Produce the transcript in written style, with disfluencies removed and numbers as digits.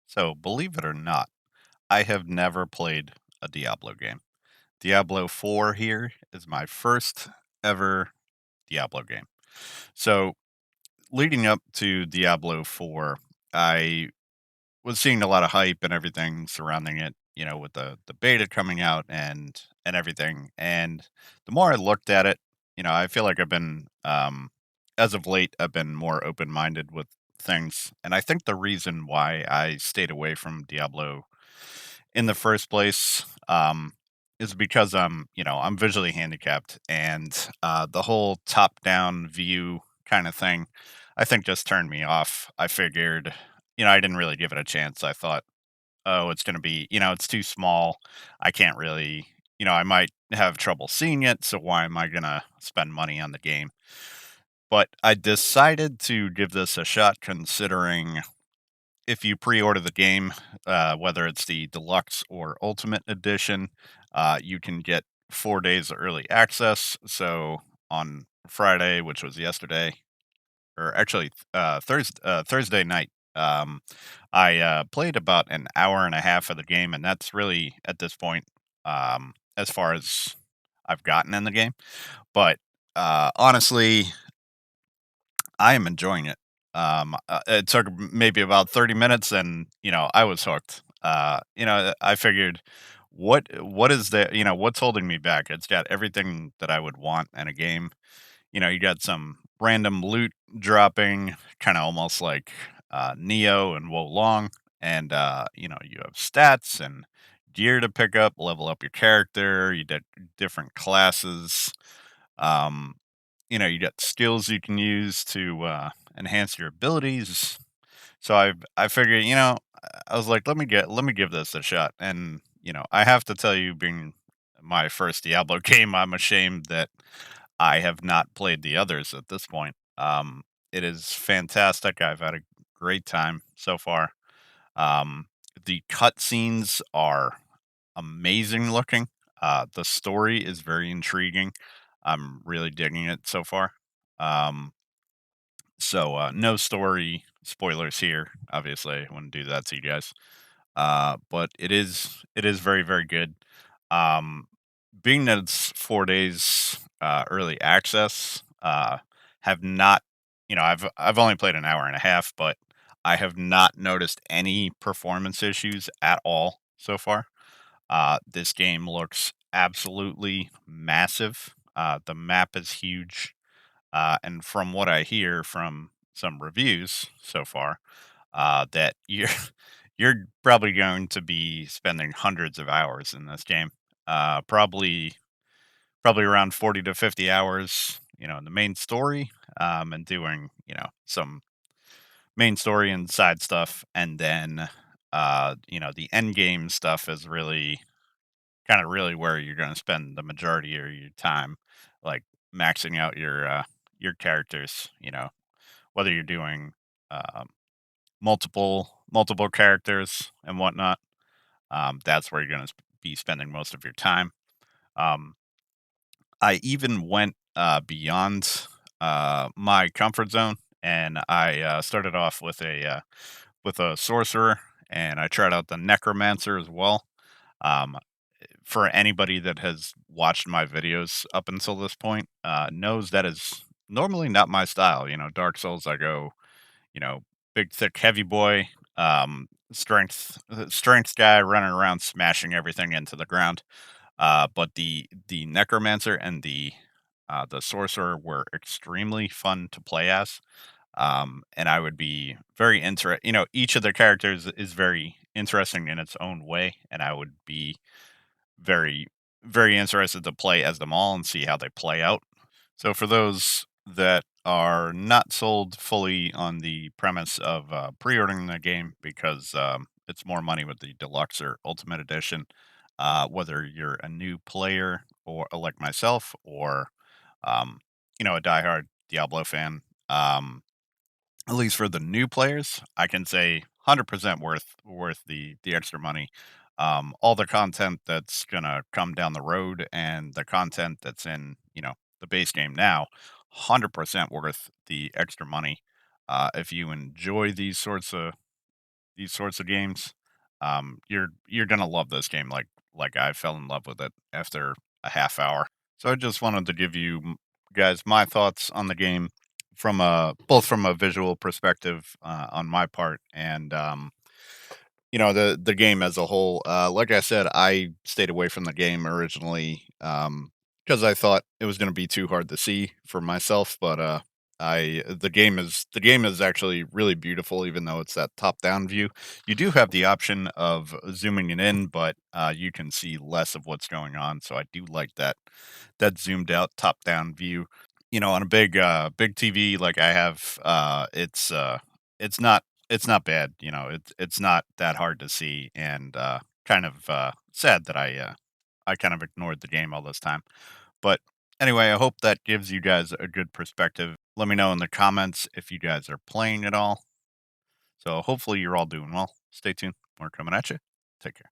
So, believe it or not, I have never played a Diablo game. Diablo 4 here is my first ever Diablo game. So, leading up to Diablo 4, I was seeing a lot of hype and everything surrounding it, with the beta coming out and everything. And the more I looked at it, I feel like I've been as of late I've been more open-minded with things. And I think the reason why I stayed away from Diablo in the first place is because I'm visually handicapped, and the whole top-down view kind of thing, I think, just turned me off. I figured, I didn't really give it a chance. I thought, oh, it's going to be, it's too small. I can't really, I might have trouble seeing it. So why am I going to spend money on the game? But I decided to give this a shot, considering if you pre-order the game, whether it's the deluxe or ultimate edition, you can get 4 days early access. So on Friday, which was yesterday, or actually Thursday night, I played about an hour and a half of the game, and that's really at this point as far as I've gotten in the game. But honestly, I am enjoying it. It took maybe about 30 minutes, and I was hooked. I figured, what is the what's holding me back? It's got everything that I would want in a game. You got some random loot dropping, kind of almost like Neo and Wo Long, and you have stats and gear to pick up, level up your character. You get different classes. Um, you got skills you can use to enhance your abilities. So I figured, I was like, let me give this a shot. And I have to tell you, being my first Diablo game, I'm ashamed that I have not played the others at this point. It is fantastic. I've had a great time so far. Um, the cutscenes are amazing looking. The story is very intriguing. I'm really digging it so far. Um, no story spoilers here. Obviously, I wouldn't do that to you guys. But it is very very good. Um, Being that it's 4 days early access, have not, I've only played an hour and a half, but I have not noticed any performance issues at all so far. This game looks absolutely massive. The map is huge, and from what I hear from some reviews so far, that you're you're probably going to be spending hundreds of hours in this game. Probably around 40 to 50 hours, in the main story, and doing, some main story and side stuff, and then the end game stuff is really kind of really where you're going to spend the majority of your time, like maxing out your characters. Whether you're doing um, multiple characters and whatnot, that's where you're going to be spending most of your time. Um, I even went beyond my comfort zone, and I started off with a sorcerer, and I tried out the necromancer as well. Um, for anybody that has watched my videos up until this point, knows that is normally not my style. Dark Souls, I go, you know, big, thick, heavy boy, strength guy running around smashing everything into the ground. But the necromancer and the sorcerer were extremely fun to play as. And I would be very interested. Each of the characters is very interesting in its own way, and I would be very, very interested to play as them all and see how they play out. So for those that are not sold fully on the premise of pre-ordering the game because it's more money with the deluxe or ultimate edition, whether you're a new player or like myself, or um, a diehard Diablo fan, at least for the new players, I can say 100% worth the extra money. All the content that's gonna come down the road and the content that's in, the base game now, 100% worth the extra money. If you enjoy these sorts of these sorts of games, you're gonna love this game like I fell in love with it after a half hour. So I just wanted to give you guys my thoughts on the game from a both from a visual perspective on my part and the game as a whole. Like I said, I stayed away from the game originally because I thought it was going to be too hard to see for myself. But I the game is actually really beautiful, even though it's that top down view. You do have the option of zooming it in, but you can see less of what's going on. So I do like that zoomed out top down view. On a big TV like I have, it's not it's not bad, it's not that hard to see and, kind of, sad that I kind of ignored the game all this time. But anyway, I hope that gives you guys a good perspective. Let me know in the comments if you guys are playing at all. So hopefully you're all doing well. Stay tuned. We're coming at you. Take care.